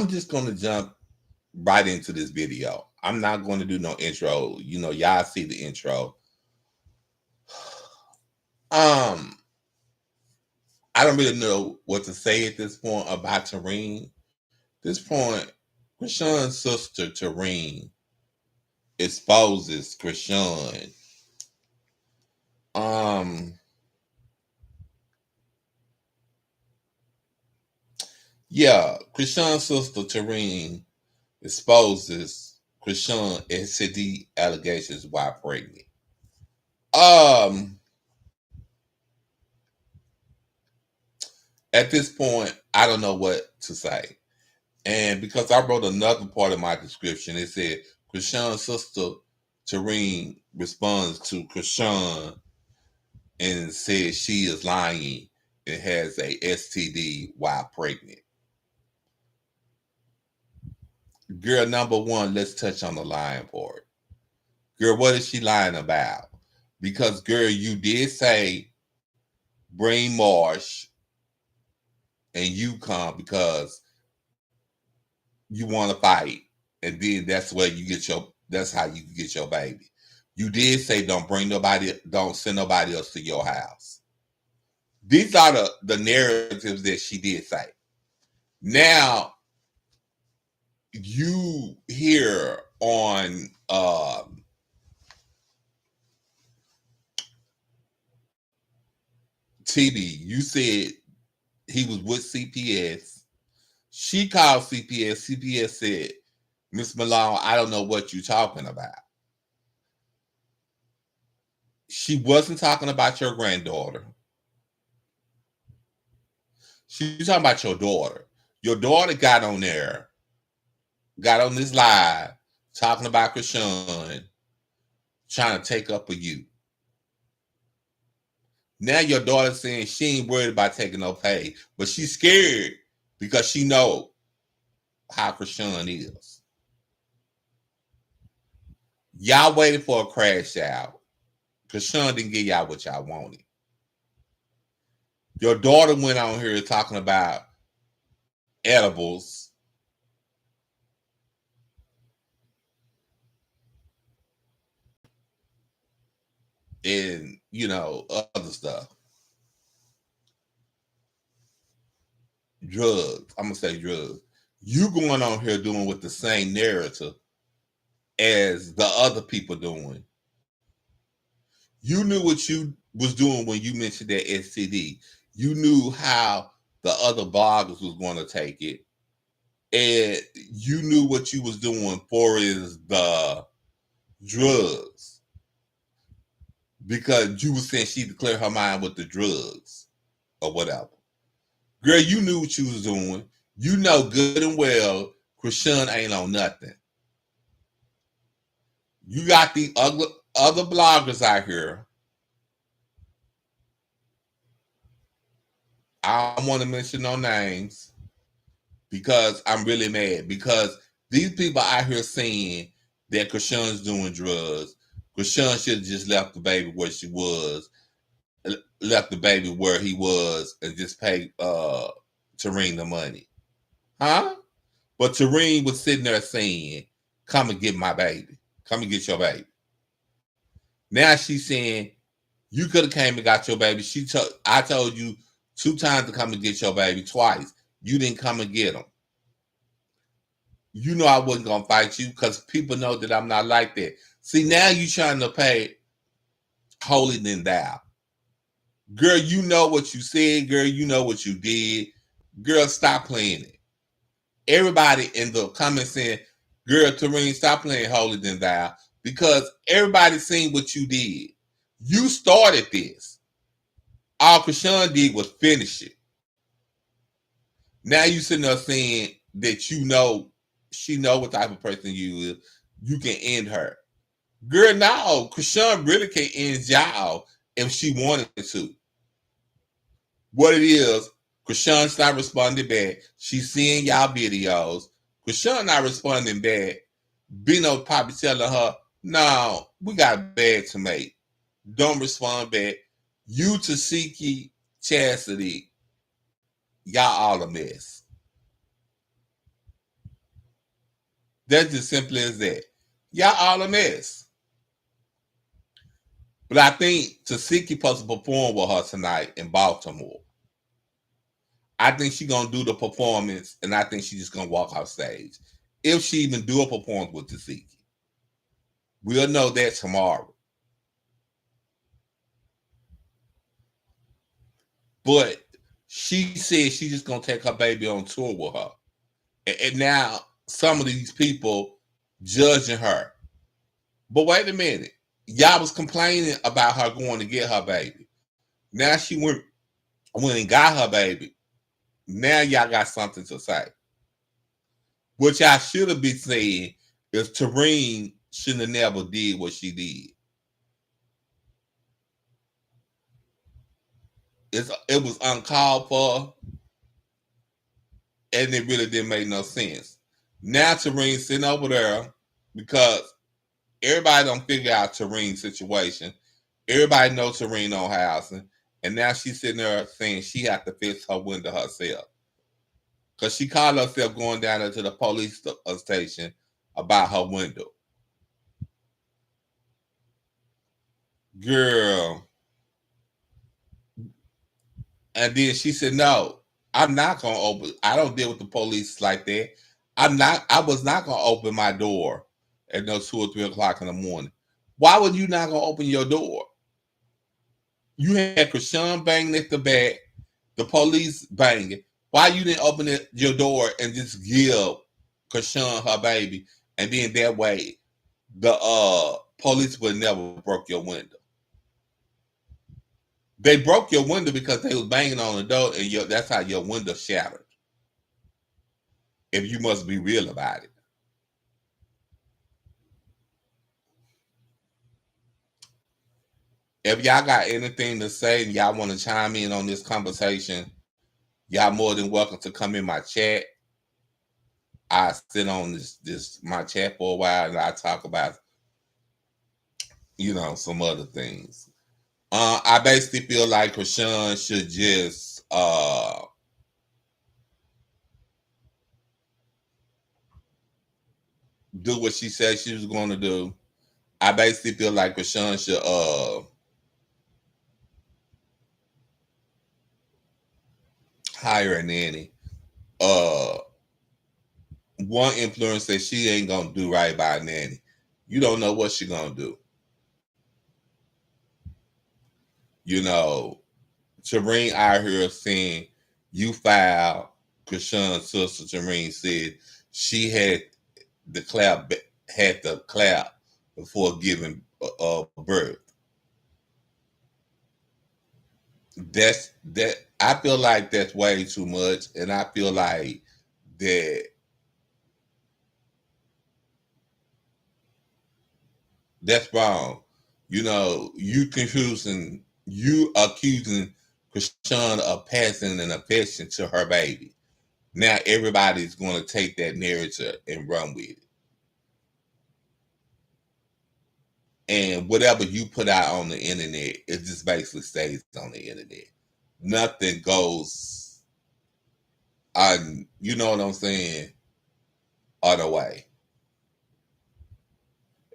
I'm just gonna jump right into this video. I'm not going to do no intro. Y'all see the intro. Um, I don't really know what to say at this point about Terrine. This point, Chrisean's sister Terrine exposes Chrisean. Um, yeah, Chrisean's sister Terrine exposes Chrisean STD allegations while pregnant. Um, at this point, I don't know what to say. And because I wrote another part of my description, it said Chrisean's sister Terrine responds to Chrisean and says she is lying and has a STD while pregnant. Girl, number one, let's touch on the lying part. Girl, what is she lying about? Because, girl, you did say bring Marsh and you come because you want to fight. And then that's how you get your baby. You did say don't send nobody else to your house. These are the narratives that she did say. Now, you hear on TV, you said he was with CPS. She called CPS. CPS said, Miss Malone, I don't know what you're talking about. She wasn't talking about your granddaughter. She's talking about your daughter. Your daughter got on this live, talking about Chrisean, trying to take up for you. Now your daughter's saying she ain't worried about taking no pay, but she's scared because she know how Chrisean is. Y'all waited for a crash out. Chrisean didn't give y'all what y'all wanted. Your daughter went on here talking about edibles. And, other stuff. Drugs. I'm going to say drugs. You going on here doing with the same narrative as the other people doing. You knew what you was doing when you mentioned that STD. You knew how the other bloggers was going to take it. And you knew what you was doing for is the drugs. Because you was saying she declared her mind with the drugs or whatever. Girl, you knew what you was doing. You know good and well Chrisean ain't on nothing. You got the other bloggers out here. I don't want to mention no names because I'm really mad. Because these people out here saying that Chrisean's doing drugs. Chrisean should have just left the baby where she was, left the baby where he was, and just paid Terrine the money. Huh? But Terrine was sitting there saying, come and get my baby. Come and get your baby. Now she's saying, you could have came and got your baby. I told you 2 times to come and get your baby, twice. You didn't come and get him. You know I wasn't going to fight you because people know that I'm not like that. See, now you trying to pay holier than thou. Girl, you know what you said. Girl, you know what you did. Girl, stop playing it. Everybody in the comments saying, girl, Terrine, stop playing holier than thou. Because everybody seen what you did. You started this. All Chrisean did was finish it. Now you sitting there saying that she know what type of person you is. You can end her. Girl, no. Chrisean really can end y'all if she wanted to. What it is, Chrisean's not responding back. She's seeing y'all videos. Chrisean not responding back. Bino probably telling her, no, we got a bag to make. Don't respond back. You, Tasiki, Chastity, y'all all a mess. That's as simple as that. Y'all all a mess. But I think Tasiki supposed to perform with her tonight in Baltimore. I think she's gonna do the performance, and I think she's just gonna walk off stage. If she even do a performance with Tasiki. We'll know that tomorrow. But she said she's just gonna take her baby on tour with her. And now some of these people judging her. But wait a minute. Y'all was complaining about her going to get her baby. Now she went and got her baby. Now y'all got something to say. What y'all should have been saying is Terrine shouldn't have never did what she did. It was uncalled for, and it really didn't make no sense. Now Terrine sitting over there because everybody don't figure out Terrine's situation. Everybody knows Terrine on housing, and now she's sitting there saying she has to fix her window herself. Because she called herself going down there to the police station about her window. Girl. And then she said, no, I'm not going to open. I don't deal with the police like that. I was not going to open my door at no 2 or 3 o'clock in the morning. Why would you not going to open your door? You had Chrisean banging at the back, the police banging. Why you didn't open your door and just give Chrisean her baby, and then that way the police would never broke your window. They broke your window because they was banging on the door, and that's how your window shattered. If you must be real about it. If y'all got anything to say and y'all want to chime in on this conversation, y'all more than welcome to come in my chat. I sit on this my chat for a while and I talk about, some other things. I basically feel like Chrisean should just do what she said she was going to do. I basically feel like Chrisean should hire a nanny. One influence that she ain't gonna do right by a nanny. You don't know what she gonna do. Terrine out here saying you filed. Chrisean's sister Terrine said she had the clap before giving birth. That I feel like that's way too much, and I feel like that's wrong. You accusing Chrisean of passing an affection to her baby. Now everybody's going to take that narrative and run with it. And whatever you put out on the internet, it just basically stays on the internet. Nothing goes on, you know what I'm saying, other way.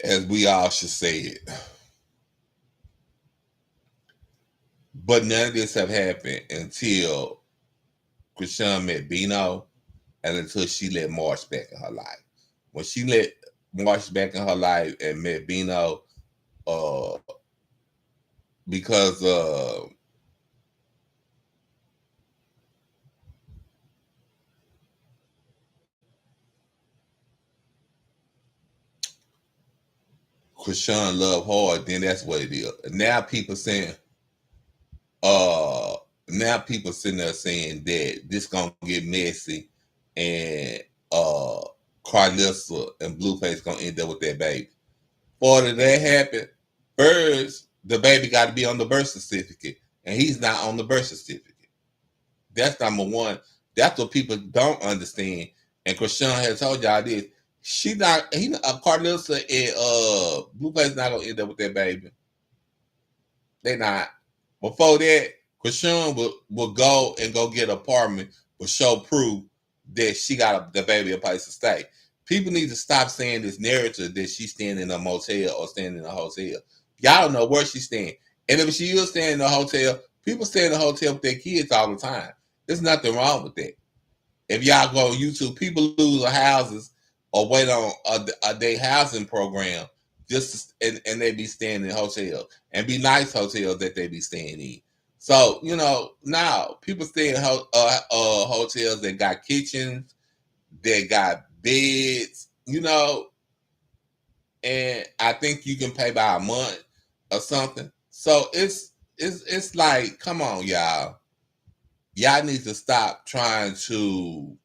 As we all should say it. But none of this have happened until Chrisean met Bino and until she let Marsh back in her life. When she let Marsh back in her life and met Bino, because Chrisean love hard, then that's what it is. Now people sitting there saying that this gonna get messy, and Carlissa and Blueface gonna end up with that baby. For that happen, first the baby got to be on the birth certificate, and he's not on the birth certificate. That's number one. That's what people don't understand. And Chrisean has told y'all this. Carlissa and Blueface not gonna end up with that baby. They not. Before that, Chrisean will go and go get an apartment, will show proof that she got the baby a place to stay. People need to stop saying this narrative that she's staying in a motel or staying in a hotel. Y'all don't know where she's staying. And if she is staying in a hotel, people stay in a hotel with their kids all the time. There's nothing wrong with that. If y'all go on YouTube, people lose their houses or wait on a day housing program and they be staying in hotels and be nice hotels that they be staying in. So now people stay in hotels that got kitchens, that got beds, and I think you can pay by a month or something. So it's like, come on, y'all. Y'all need to stop trying to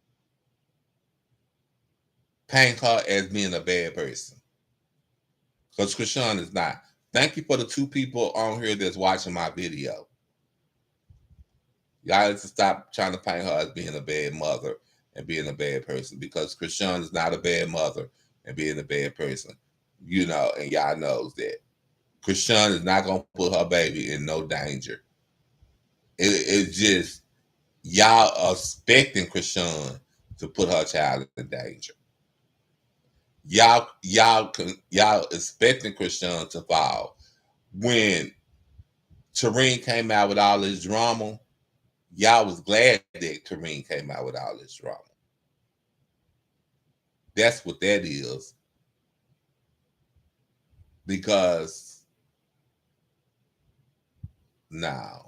paint her as being a bad person. Because Chrisean is not. Thank you for the 2 people on here that's watching my video. Y'all need to stop trying to paint her as being a bad mother and being a bad person, because Chrisean is not a bad mother and being a bad person. And y'all knows that. Chrisean is not going to put her baby in no danger. It's just y'all are expecting Chrisean to put her child in danger. Y'all expecting Chrisean to fall. When Terrine came out with all this drama, y'all was glad that Terrine came out with all this drama. That's what that is. Because now,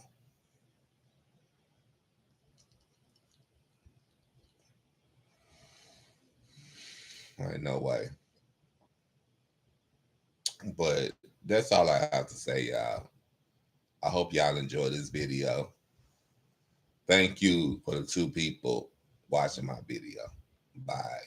ain't no way. But that's all I have to say, y'all. I hope y'all enjoy this video. Thank you for the 2 people watching my video. Bye.